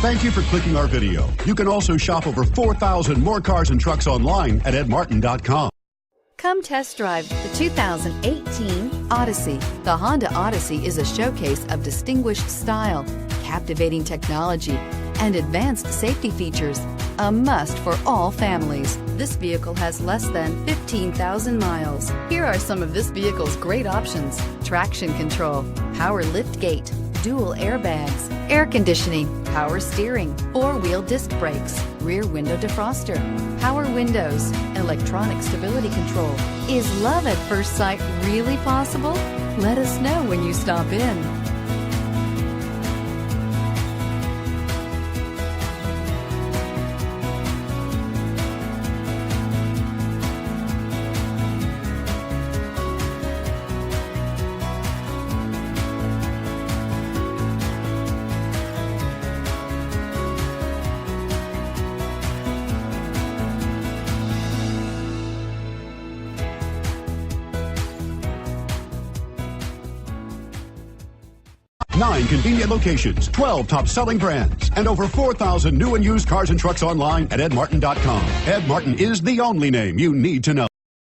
Thank you for clicking our video. You can also shop over 4,000 more cars and trucks online at edmartin.com. Come test drive the 2018 Odyssey. The Honda Odyssey is a showcase of distinguished style, captivating technology, and advanced safety features. A must for all families. This vehicle has less than 15,000 miles. Here are some of this vehicle's great options: traction control, power lift gate, dual airbags, air conditioning, power steering, four-wheel disc brakes, rear window defroster, power windows, electronic stability control. Is love at first sight really possible? Let us know when you stop in. Nine convenient locations, 12 top-selling brands, and over 4,000 new and used cars and trucks online at edmartin.com. Ed Martin is the only name you need to know.